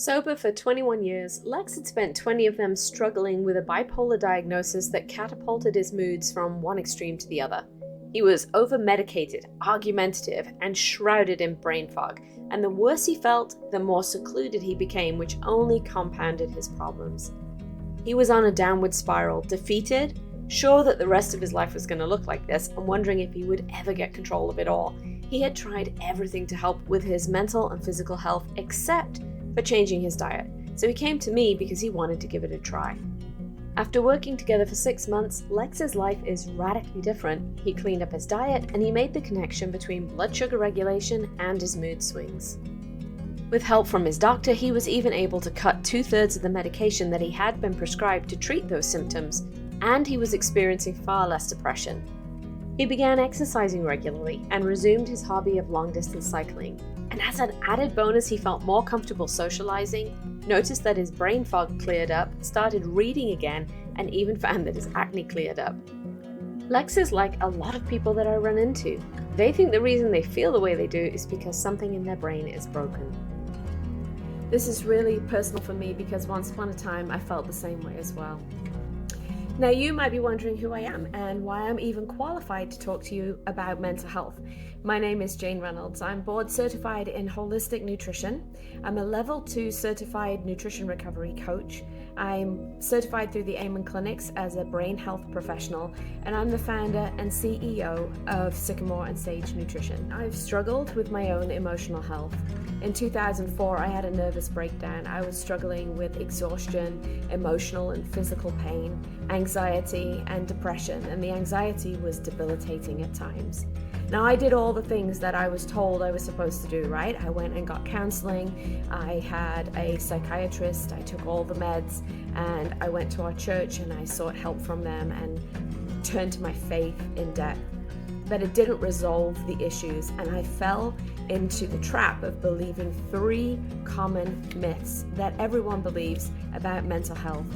Sober for 21 years, Lex had spent 20 of them struggling with a bipolar diagnosis that catapulted his moods from one extreme to the other. He was over-medicated, argumentative, and shrouded in brain fog, and the worse he felt, the more secluded he became, which only compounded his problems. He was on a downward spiral, defeated, sure that the rest of his life was going to look like this, and wondering if he would ever get control of it all. He had tried everything to help with his mental and physical health, except for changing his diet, so he came to me because he wanted to give it a try. After working together for 6 months, Lex's life is radically different. He cleaned up his diet and he made the connection between blood sugar regulation and his mood swings. With help from his doctor, he was even able to cut 2/3 of the medication that he had been prescribed to treat those symptoms, and he was experiencing far less depression. He began exercising regularly and resumed his hobby of long-distance cycling. And as an added bonus, he felt more comfortable socializing, noticed that his brain fog cleared up, started reading again, and even found that his acne cleared up. Lex is like a lot of people that I run into. They think the reason they feel the way they do is because something in their brain is broken. This is really personal for me because once upon a time I felt the same way as well. Now, you might be wondering who I am and why I'm even qualified to talk to you about mental health. My name is Jayne Reynolds. I'm board certified in holistic nutrition. I'm a level 2 certified nutrition recovery coach. I'm certified through the Amen Clinics as a brain health professional, and I'm the founder and CEO of Sycamore and Sage Nutrition. I've struggled with my own emotional health. In 2004, I had a nervous breakdown. I was struggling with exhaustion, emotional and physical pain, anxiety, and depression, and the anxiety was debilitating at times. Now, I did all the things that I was told I was supposed to do, right? I went and got counseling, I had a psychiatrist, I took all the meds, and I went to our church and I sought help from them and turned to my faith in depth. But it didn't resolve the issues, and I fell into the trap of believing 3 common myths that everyone believes about mental health.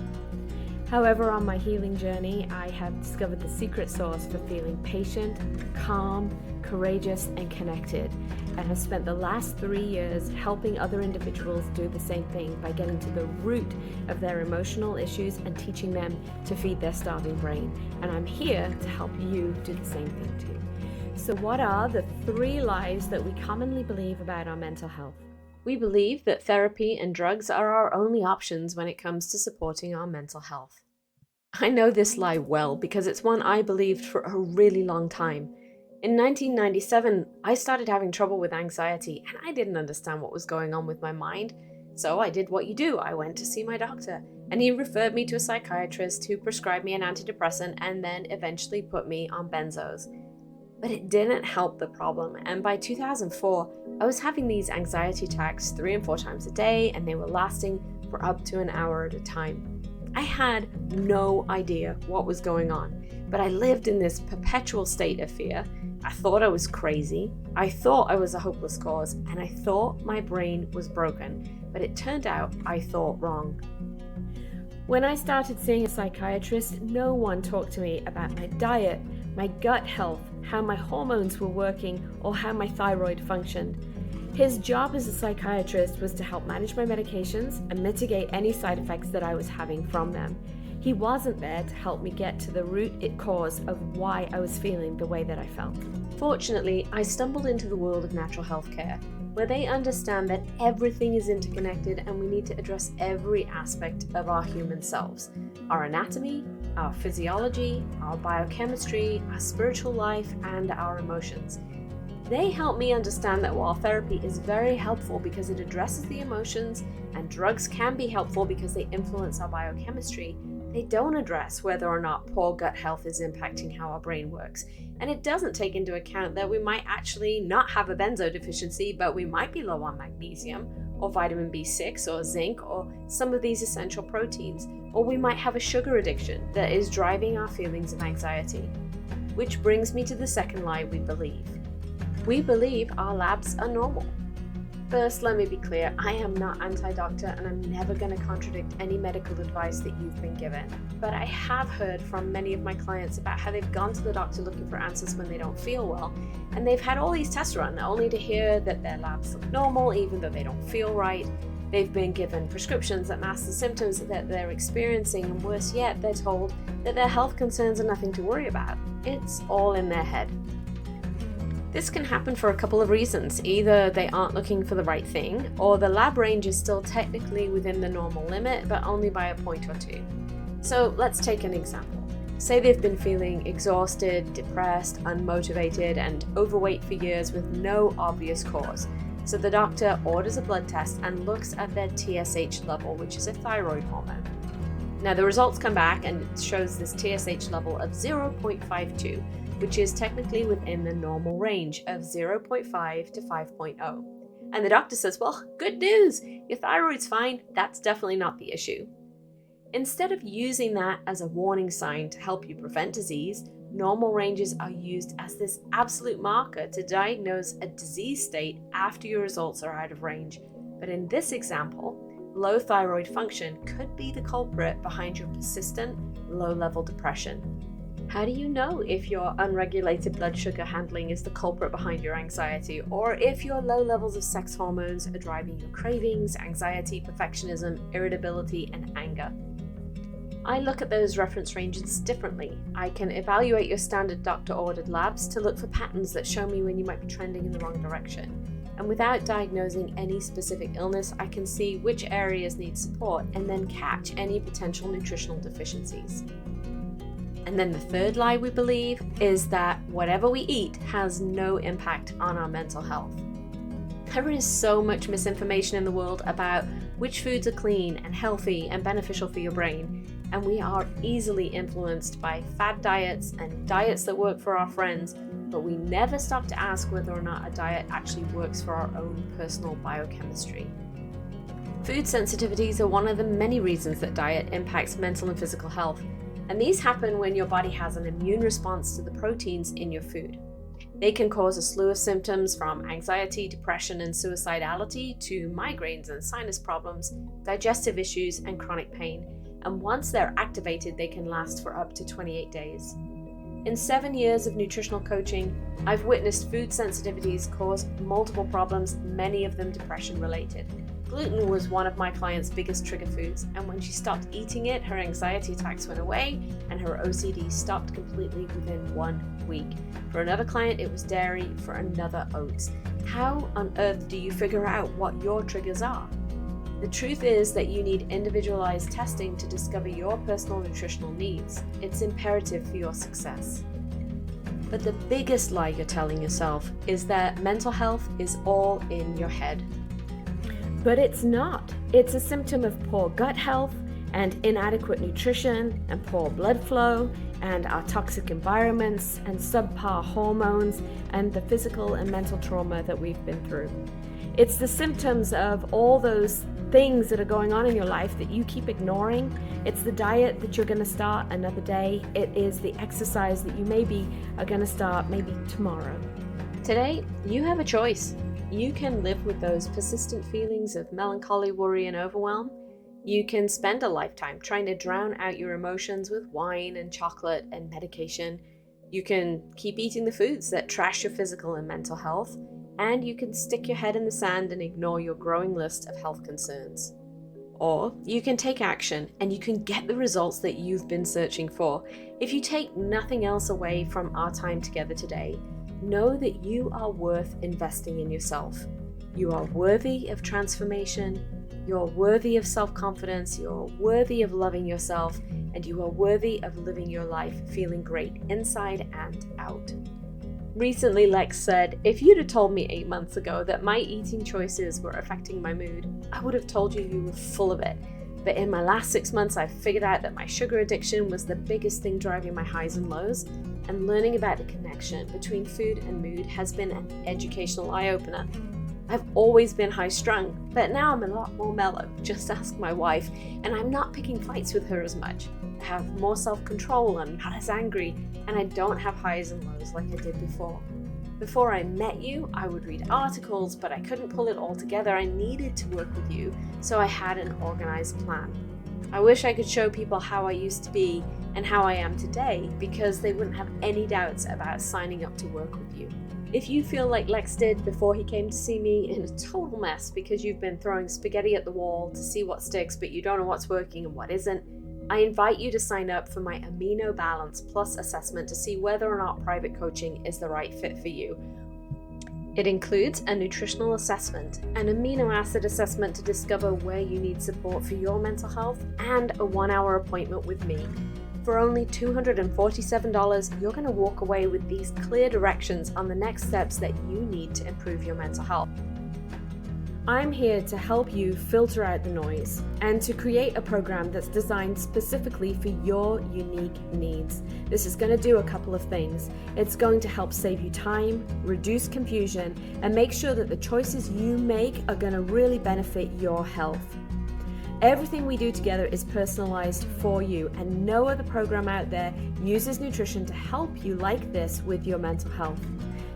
However, on my healing journey, I have discovered the secret sauce for feeling patient, calm, courageous, and connected, and have spent the last 3 years helping other individuals do the same thing by getting to the root of their emotional issues and teaching them to feed their starving brain. And I'm here to help you do the same thing too. So what are the 3 lies that we commonly believe about our mental health? We believe that therapy and drugs are our only options when it comes to supporting our mental health. I know this lie well because it's one I believed for a really long time. In 1997, I started having trouble with anxiety and I didn't understand what was going on with my mind. So I did what you do. I went to see my doctor and he referred me to a psychiatrist who prescribed me an antidepressant and then eventually put me on benzos. But it didn't help the problem, and by 2004, I was having these anxiety attacks 3 and 4 times a day, and they were lasting for up to an hour at a time. I had no idea what was going on, but I lived in this perpetual state of fear. I thought I was crazy, I thought I was a hopeless cause, and I thought my brain was broken, but it turned out I thought wrong. When I started seeing a psychiatrist, no one talked to me about my diet, my gut health, how my hormones were working, or how my thyroid functioned. His job as a psychiatrist was to help manage my medications and mitigate any side effects that I was having from them. He wasn't there to help me get to the root cause of why I was feeling the way that I felt. Fortunately, I stumbled into the world of natural health care, where they understand that everything is interconnected and we need to address every aspect of our human selves. Our anatomy, our physiology, our biochemistry, our spiritual life, and our emotions. They help me understand that while therapy is very helpful because it addresses the emotions, and drugs can be helpful because they influence our biochemistry, they don't address whether or not poor gut health is impacting how our brain works. And it doesn't take into account that we might actually not have a benzo deficiency, but we might be low on magnesium, or vitamin B6, or zinc, or some of these essential proteins. Or we might have a sugar addiction that is driving our feelings of anxiety. Which brings me to the second lie we believe. We believe our labs are normal. First, let me be clear, I am not anti-doctor and I'm never going to contradict any medical advice that you've been given. But I have heard from many of my clients about how they've gone to the doctor looking for answers when they don't feel well, and they've had all these tests run only to hear that their labs look normal even though they don't feel right. They've been given prescriptions that mask the symptoms that they're experiencing, and worse yet, they're told that their health concerns are nothing to worry about. It's all in their head. This can happen for a couple of reasons. Either they aren't looking for the right thing, or the lab range is still technically within the normal limit, but only by a point or two. So let's take an example. Say they've been feeling exhausted, depressed, unmotivated, and overweight for years with no obvious cause. So the doctor orders a blood test and looks at their TSH level, which is a thyroid hormone. Now the results come back and it shows this TSH level of 0.52, which is technically within the normal range of 0.5 to 5.0. And the doctor says, well, good news, your thyroid's fine, that's definitely not the issue. Instead of using that as a warning sign to help you prevent disease, normal ranges are used as this absolute marker to diagnose a disease state after your results are out of range. But in this example, low thyroid function could be the culprit behind your persistent, low-level depression. How do you know if your unregulated blood sugar handling is the culprit behind your anxiety, or if your low levels of sex hormones are driving your cravings, anxiety, perfectionism, irritability, and anger? I look at those reference ranges differently. I can evaluate your standard doctor-ordered labs to look for patterns that show me when you might be trending in the wrong direction. And without diagnosing any specific illness, I can see which areas need support and then catch any potential nutritional deficiencies. And then the third lie we believe is that whatever we eat has no impact on our mental health. There is so much misinformation in the world about which foods are clean and healthy and beneficial for your brain, and we are easily influenced by fad diets and diets that work for our friends, but we never stop to ask whether or not a diet actually works for our own personal biochemistry. Food sensitivities are one of the many reasons that diet impacts mental and physical health, and these happen when your body has an immune response to the proteins in your food. They can cause a slew of symptoms from anxiety, depression, and suicidality to migraines and sinus problems, digestive issues, and chronic pain. And once they're activated, they can last for up to 28 days. In 7 years of nutritional coaching, I've witnessed food sensitivities cause multiple problems, many of them depression-related. Gluten was one of my clients' biggest trigger foods, and when she stopped eating it, her anxiety attacks went away and her OCD stopped completely within 1 week. For another client, it was dairy, for another, oats. How on earth do you figure out what your triggers are? The truth is that you need individualized testing to discover your personal nutritional needs. It's imperative for your success. But the biggest lie you're telling yourself is that mental health is all in your head. But it's not. It's a symptom of poor gut health and inadequate nutrition and poor blood flow and our toxic environments and subpar hormones and the physical and mental trauma that we've been through. It's the symptoms of all those things that are going on in your life that you keep ignoring. It's the diet that you're going to start another day. It is the exercise that you maybe are going to start maybe tomorrow. Today, you have a choice. You can live with those persistent feelings of melancholy, worry, and overwhelm. You can spend a lifetime trying to drown out your emotions with wine and chocolate and medication. You can keep eating the foods that trash your physical and mental health. And you can stick your head in the sand and ignore your growing list of health concerns. Or you can take action and you can get the results that you've been searching for. If you take nothing else away from our time together today, know that you are worth investing in yourself. You are worthy of transformation, you're worthy of self-confidence, you're worthy of loving yourself, and you are worthy of living your life feeling great inside and out. Recently, Lex said, if you'd have told me 8 months ago that my eating choices were affecting my mood, I would have told you were full of it. But in my last 6 months, I've figured out that my sugar addiction was the biggest thing driving my highs and lows, and learning about the connection between food and mood has been an educational eye-opener. I've always been high-strung, but now I'm a lot more mellow. Just ask my wife, and I'm not picking fights with her as much. I have more self-control, I'm not as angry, and I don't have highs and lows like I did before. Before I met you, I would read articles, but I couldn't pull it all together. I needed to work with you, so I had an organized plan. I wish I could show people how I used to be and how I am today, because they wouldn't have any doubts about signing up to work with you. If you feel like Lex did before he came to see me, in a total mess because you've been throwing spaghetti at the wall to see what sticks but you don't know what's working and what isn't, I invite you to sign up for my Amino Balance Plus assessment to see whether or not private coaching is the right fit for you. It includes a nutritional assessment, an amino acid assessment to discover where you need support for your mental health, and a 1-hour appointment with me. For only $247, you're going to walk away with these clear directions on the next steps that you need to improve your mental health. I'm here to help you filter out the noise and to create a program that's designed specifically for your unique needs. This is going to do a couple of things. It's going to help save you time, reduce confusion, and make sure that the choices you make are going to really benefit your health. Everything we do together is personalized for you, and no other program out there uses nutrition to help you like this with your mental health.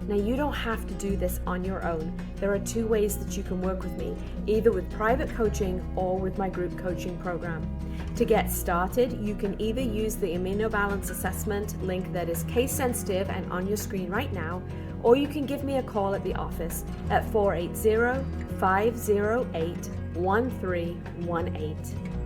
Now, you don't have to do this on your own. There are 2 ways that you can work with me, either with private coaching or with my group coaching program. To get started, you can either use the Amino Balance Assessment link that is case sensitive and on your screen right now, or you can give me a call at the office at 480-508-1318.